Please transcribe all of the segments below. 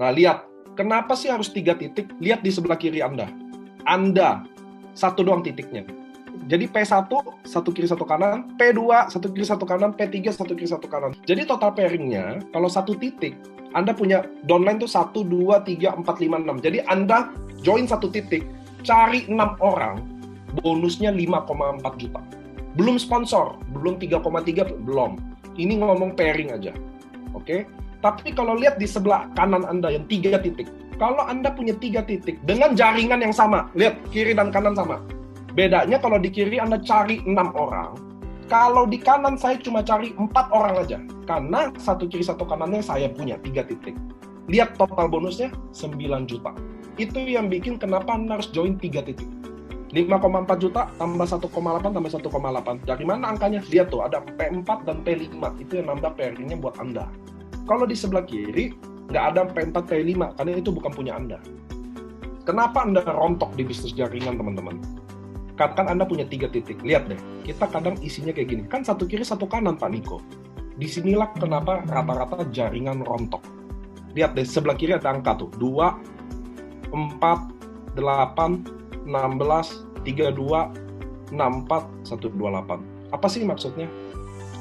Nah, lihat. Kenapa sih harus 3 titik? Lihat di sebelah kiri Anda. Anda, satu doang titiknya. Jadi P1, satu kiri satu kanan, P2, satu kiri satu kanan, P3, satu kiri satu kanan. Jadi total pairingnya, kalau satu titik, Anda punya downline tuh 1, 2, 3, 4, 5, 6. Jadi Anda join satu titik, cari 6 orang, bonusnya 5,4 juta. Belum sponsor, belum 3,3, belum. Ini ngomong pairing aja. Oke? Tapi kalau lihat di sebelah kanan Anda yang 3 titik, kalau Anda punya 3 titik dengan jaringan yang sama, lihat kiri dan kanan sama. Bedanya kalau di kiri Anda cari 6 orang, kalau di kanan saya cuma cari 4 orang aja. Karena satu kiri satu kanannya saya punya 3 titik. Lihat total bonusnya 9 juta. Itu yang bikin kenapa Anda harus join 3 titik. 5,4 juta tambah 1,8 tambah 1,8. Dari mana angkanya? Lihat tuh, ada P4 dan P5. Itu yang nambah pairingnya buat Anda. Kalau di sebelah kiri, nggak ada P4, P5, karena itu bukan punya Anda. Kenapa Anda rontok di bisnis jaringan, teman-teman? Katakan Anda punya 3 titik. Lihat deh, kita kadang isinya kayak gini. Kan satu kiri, satu kanan, Pak Niko. Disinilah kenapa rata-rata jaringan rontok. Lihat deh, sebelah kiri ada angka tuh. 2, 4, 8, 16, 32, 64, 128. Apa sih maksudnya?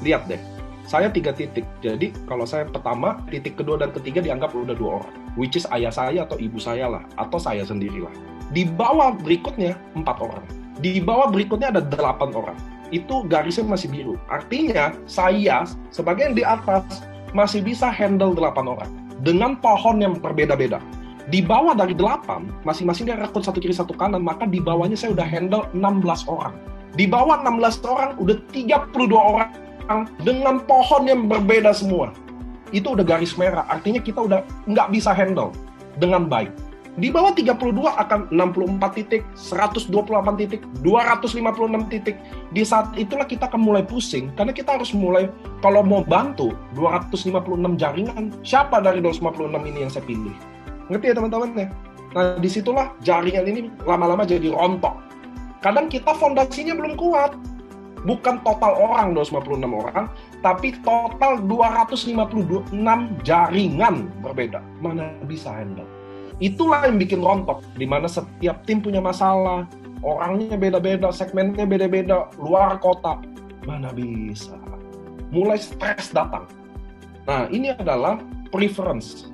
Lihat deh. Saya 3 titik, jadi kalau saya pertama, titik kedua dan ketiga dianggap udah 2 orang. Which is ayah saya atau ibu saya lah, atau saya sendirilah. Di bawah berikutnya 4 orang. Di bawah berikutnya ada 8 orang. Itu garisnya masih biru. Artinya, saya sebagai yang di atas masih bisa handle 8 orang. Dengan pohon yang berbeda-beda. Di bawah dari 8, masing-masing dia rekrut satu kiri satu kanan, maka di bawahnya saya udah handle 16 orang. Di bawah 16 orang, udah 32 orang. Dengan pohon yang berbeda semua. Itu udah garis merah, artinya kita udah nggak bisa handle dengan baik. Di bawah 32 akan 64 titik, 128 titik, 256 titik. Di saat itulah kita akan mulai pusing, karena kita harus mulai, kalau mau bantu 256 jaringan, siapa dari 256 ini yang saya pilih? Ngerti ya teman-teman ya? Nah disitulah jaringan ini lama-lama jadi rontok. Kadang kita fondasinya belum kuat. Bukan total orang 256 orang, tapi total 256 jaringan berbeda. Mana bisa handle? Itulah yang bikin rontok, di mana setiap tim punya masalah, orangnya beda-beda, segmennya beda-beda, luar kota. Mana bisa? Mulai stres datang. Nah, ini adalah preference.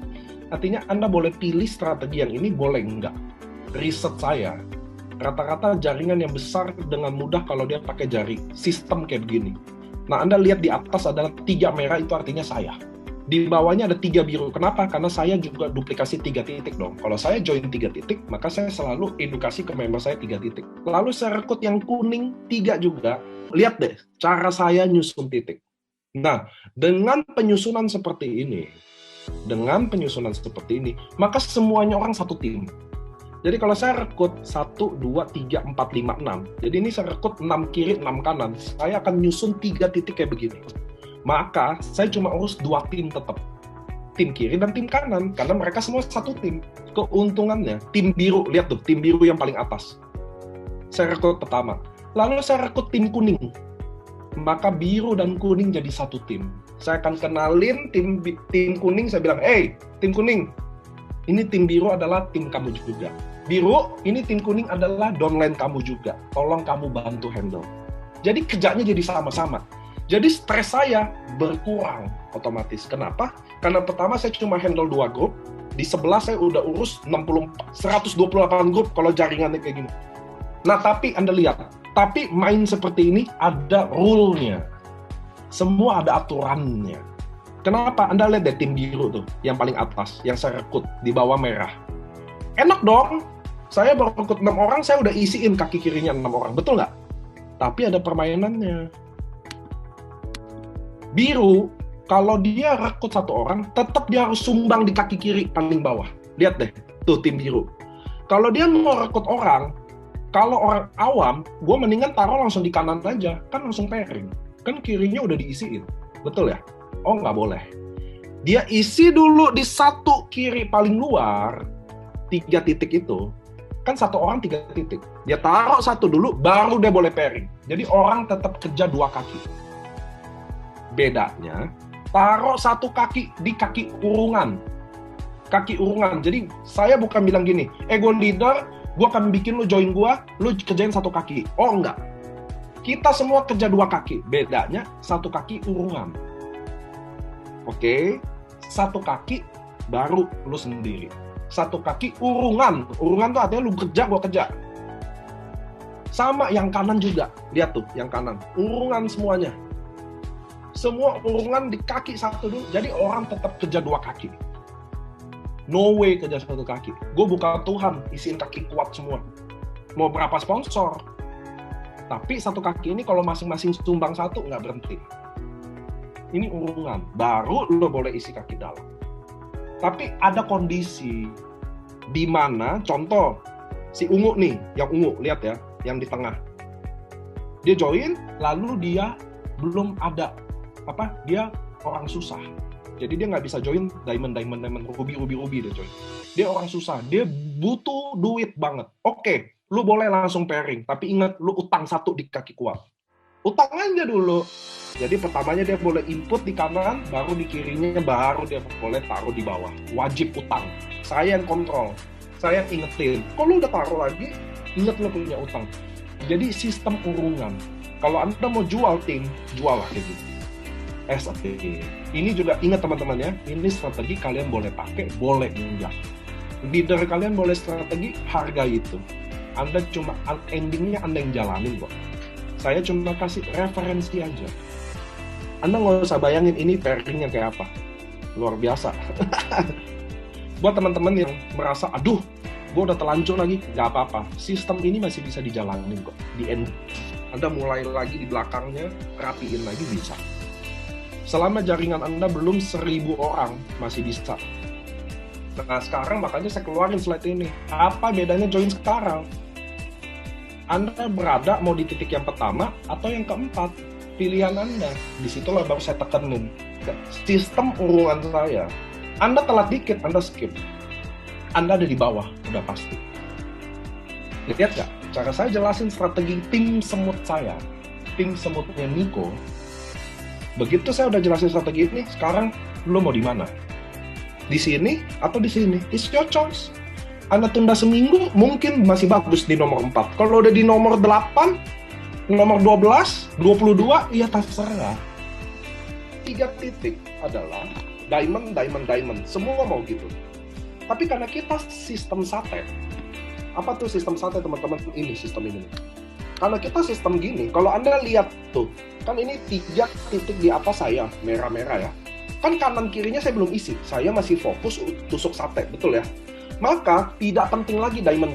Artinya Anda boleh pilih strategi yang ini, boleh enggak. Riset saya, rata-rata jaringan yang besar dengan mudah kalau dia pakai jari sistem kayak begini. Nah, Anda lihat di atas adalah 3 merah, itu artinya saya. Di bawahnya ada 3 biru. Kenapa? Karena saya juga duplikasi 3 titik dong. Kalau saya join 3 titik, maka saya selalu edukasi ke member saya 3 titik. Lalu saya rekrut yang kuning 3 juga. Lihat deh, cara saya nyusun titik. Nah, dengan penyusunan seperti ini, maka semuanya orang satu tim. Jadi kalau saya rekrut 1, 2, 3, 4, 5, 6. Jadi ini saya rekrut 6 kiri, 6 kanan. Saya akan nyusun 3 titik kayak begini. Maka saya cuma urus 2 tim tetap. Tim kiri dan tim kanan. Karena mereka semua satu tim. Keuntungannya, tim biru. Lihat tuh, tim biru yang paling atas. Saya rekrut pertama. Lalu saya rekrut tim kuning. Maka biru dan kuning jadi satu tim. Saya akan kenalin tim kuning. Saya bilang, hey, tim kuning. Ini tim biru adalah tim kamu juga. Biru, ini tim kuning adalah downline kamu juga. Tolong kamu bantu handle. Jadi kerjanya jadi sama-sama. Jadi stres saya berkurang otomatis. Kenapa? Karena pertama saya cuma handle 2 grup. Di sebelah saya udah urus 128 grup kalau jaringannya kayak gini. Nah, tapi Anda lihat. Tapi main seperti ini ada rule-nya. Semua ada aturannya. Kenapa? Anda lihat deh tim biru tuh, yang paling atas, yang saya rekrut, di bawah merah. Enak dong, saya baru rekrut 6 orang, saya udah isiin kaki kirinya 6 orang, betul nggak? Tapi ada permainannya. Biru, kalau dia rekrut 1 orang, tetap dia harus sumbang di kaki kiri paling bawah. Lihat deh, tuh tim biru. Kalau dia mau rekrut orang, kalau orang awam, gue mendingan taruh langsung di kanan aja, kan langsung pairing. Kan kirinya udah diisiin, betul ya? Oh, nggak boleh. Dia isi dulu di 1 kiri paling luar, 3 titik itu. Kan 1 orang 3 titik. Dia taruh 1 dulu, baru dia boleh pairing. Jadi orang tetap kerja 2 kaki. Bedanya, taruh 1 kaki di kaki kurungan. kaki urungan. Jadi saya bukan bilang gini, gue leader, gue akan bikin lu join gue, lu kerjain satu kaki. Oh enggak, kita semua kerja dua kaki, bedanya satu kaki urungan. Oke, satu kaki baru lu sendiri. Satu kaki urungan. Urungan tuh artinya lu kerja, gua kerja. Sama yang kanan juga. Lihat tuh, yang kanan. Urungan semuanya. Semua urungan di kaki satu dulu. Jadi orang tetap kerja dua kaki. No way kerja satu kaki. Gue bukan Tuhan, isiin kaki kuat semua. Mau berapa sponsor? Tapi satu kaki ini kalau masing-masing sumbang satu, nggak berhenti. Ini urungan. Baru lo boleh isi kaki dalam. Tapi ada kondisi di mana, contoh, si ungu nih, yang ungu, lihat ya, yang di tengah. Dia join, lalu dia belum ada, dia orang susah. Jadi dia nggak bisa join diamond, ruby dia join. Dia orang susah, dia butuh duit banget. Oke, lu boleh langsung pairing, tapi ingat, lu utang satu di kaki kuat. Utang aja dulu. Jadi pertamanya dia boleh input di kanan, baru di kirinya, baru dia boleh taruh di bawah. Wajib utang. Saya yang kontrol. Saya yang ingetin. Kalau udah taruh lagi, inget lo punya utang. Jadi sistem urungan. Kalau Anda mau jual tim, jual lah kayak gitu. SAP. Ini juga ingat teman-teman ya, ini strategi kalian boleh pakai, boleh enggak. Leader kalian boleh strategi, harga itu. Anda cuma, endingnya Anda yang jalanin kok. Saya cuma kasih referensi aja. Anda nggak usah bayangin ini pairingnya kayak apa. Luar biasa. Buat teman-teman yang merasa, aduh, gue udah telanjur lagi, nggak apa-apa. Sistem ini masih bisa dijalanin kok. Di end, Anda mulai lagi di belakangnya, rapiin lagi bisa. Selama jaringan Anda belum 1.000 orang, masih bisa. Nah sekarang makanya saya keluarin slide ini. Apa bedanya join sekarang? Anda berada mau di titik yang pertama atau yang keempat, pilihan Anda. Disitulah baru saya tekenin sistem urungan saya. Anda telat dikit, Anda skip. Anda ada di bawah, udah pasti. Lihat gak? Cara saya jelasin strategi tim semut saya, tim semutnya Nico. Begitu saya udah jelasin strategi ini, sekarang lo mau di mana? Di sini atau di sini? It's your choice. Anda tunda seminggu, mungkin masih bagus di nomor 4. Kalau udah di nomor 8, nomor 12, 22, ya terserah. 3 titik adalah diamond. Semua mau gitu. Tapi karena kita sistem sate, apa tuh sistem sate teman-teman? Ini sistem ini. Karena kita sistem gini, kalau Anda lihat tuh, kan ini 3 titik di atas saya, merah-merah ya. Kan kanan kirinya saya belum isi, saya masih fokus tusuk sate, betul ya? Maka tidak penting lagi diamond.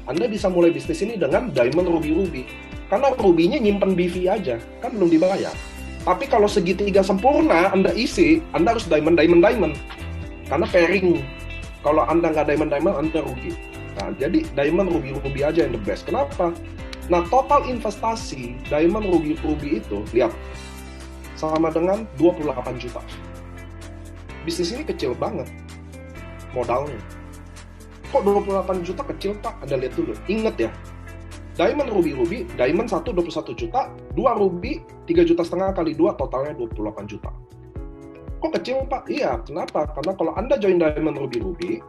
Anda bisa mulai bisnis ini dengan diamond, ruby. Karena rubinya nyimpen BV aja, kan belum dibayar. Tapi kalau segitiga sempurna Anda isi, Anda harus diamond. Karena pairing. Kalau Anda nggak diamond, Anda rugi. Nah, jadi diamond, ruby aja yang the best. Kenapa? Nah, total investasi diamond, ruby itu, lihat, sama dengan 28 juta. Bisnis ini kecil banget modalnya. Kok 28 juta kecil Pak? Anda lihat dulu. Ingat ya, diamond, ruby, diamond 1 21 juta, 2 ruby 3,5 juta kali 2 totalnya 28 juta. Kok kecil Pak? Iya, kenapa? Karena kalau Anda join diamond, ruby,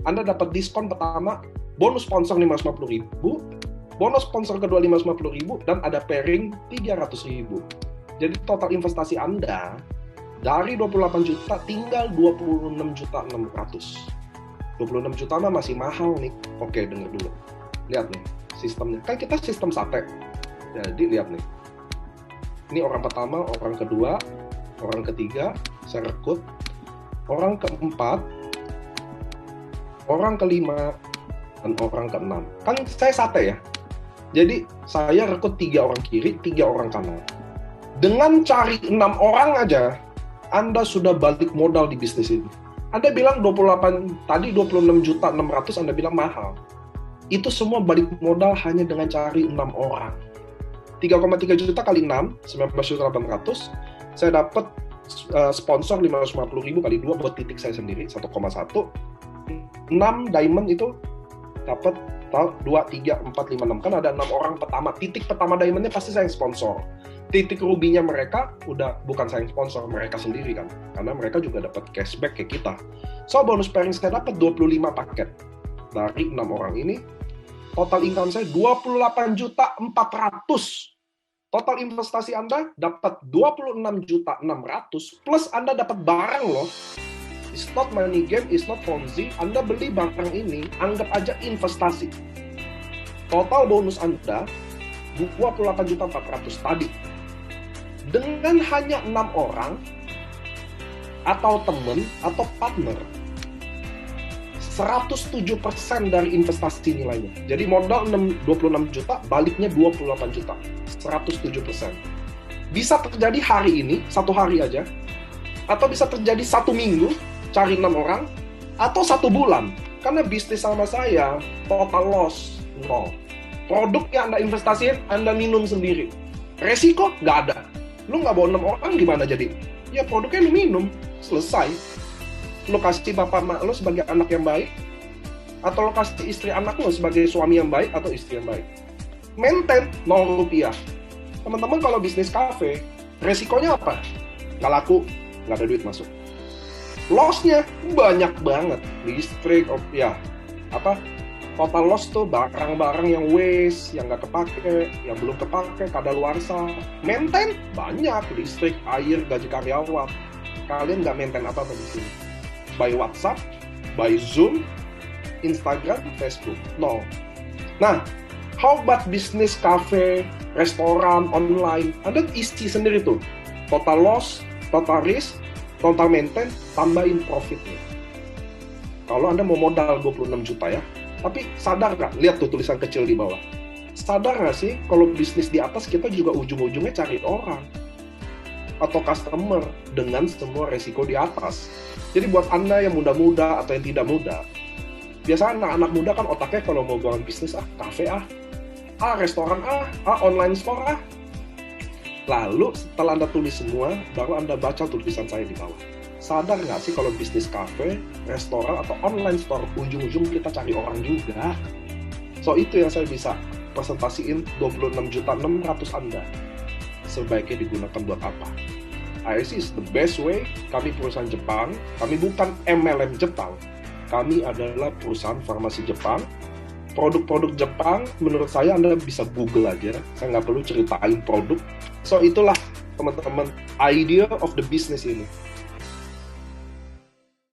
Anda dapat diskon pertama, bonus sponsor 550.000, bonus sponsor kedua 550.000, dan ada pairing 300.000. Jadi total investasi Anda dari 28 juta tinggal 26.600.000. 26 juta mah masih mahal nih. Oke, dengar dulu. Lihat nih sistemnya. Kan kita sistem sate. Jadi lihat nih. Ini orang pertama, orang kedua, orang ketiga, saya rekrut. Orang keempat, orang kelima, dan orang keenam. Kan saya sate ya. Jadi saya rekrut 3 orang kiri, 3 orang kanan. Dengan cari 6 orang aja, Anda sudah balik modal di bisnis ini. Anda bilang 28, tadi 26.600.000 Anda bilang mahal. Itu semua balik modal hanya dengan cari 6 orang. 3,3 juta kali 6, 19.800.000. Saya dapat sponsor 550.000 kali 2 buat titik saya sendiri, 1,1. 6 diamond itu dapat 2, 3, 4, 5, 6. Kan ada 6 orang pertama. Titik pertama diamondnya pasti saya yang sponsor. titik rubinya mereka udah bukan saya yang sponsor, mereka sendiri kan, karena mereka juga dapat cashback kayak kita. So bonus pairing saya dapat 25 paket dari 6 orang ini. Total income saya 28.400.000. Total investasi Anda dapat 26.600.000 plus Anda dapat barang loh. It's not money game, it's not Ponzi. Anda beli barang ini, anggap aja investasi. Total bonus Anda 28.400.000 tadi. Dengan hanya 6 orang atau teman atau partner, 107% dari investasi nilainya. Jadi modal 26 juta, baliknya 28 juta. 107%. Bisa terjadi hari ini, 1 hari aja, atau bisa terjadi 1 minggu, cari 6 orang, atau 1 bulan. Karena bisnis sama saya, total loss, nol. Produk yang Anda investasiin, Anda minum sendiri. Resiko, nggak ada. Lu nggak bawa 6 orang, gimana jadi? Ya produknya lu minum, selesai. Lo kasih bapak mak lo sebagai anak yang baik, atau lo kasih istri anak lo sebagai suami yang baik atau istri yang baik. Maintain 0 rupiah. Teman-teman kalau bisnis kafe, resikonya apa? Nggak laku, nggak ada duit masuk. Loss-nya banyak banget. Listrik, total loss tuh barang-barang yang waste, yang nggak kepake, yang belum kepake, kadaluarsa. Maintain banyak, listrik, air, gaji karyawan. Kalian nggak maintain apa-apa di sini. By WhatsApp, by Zoom, Instagram, Facebook. No. Nah, how about bisnis cafe, restoran, online? Anda isi sendiri tuh. Total loss, total risk, total maintain, tambahin profitnya. Kalau Anda mau modal 26 juta ya, tapi sadar nggak? Lihat tuh tulisan kecil di bawah. Sadar nggak sih, kalau bisnis di atas kita juga ujung-ujungnya cari orang atau customer dengan semua resiko di atas. Jadi buat Anda yang muda-muda atau yang tidak muda, biasanya anak-anak muda kan otaknya kalau mau bangun bisnis, kafe restoran online store Lalu setelah Anda tulis semua, baru Anda baca tulisan saya di bawah. Sadar nggak sih kalau bisnis kafe, restoran, atau online store, ujung-ujung kita cari orang juga. So itu yang saya bisa presentasiin 26.600.000 Anda. Sebaiknya digunakan buat apa? ISC is the best way. Kami perusahaan Jepang, kami bukan MLM Jepang. Kami adalah perusahaan farmasi Jepang. Produk-produk Jepang, menurut saya Anda bisa Google aja. Saya nggak perlu ceritain produk. So itulah teman-teman idea of the business ini.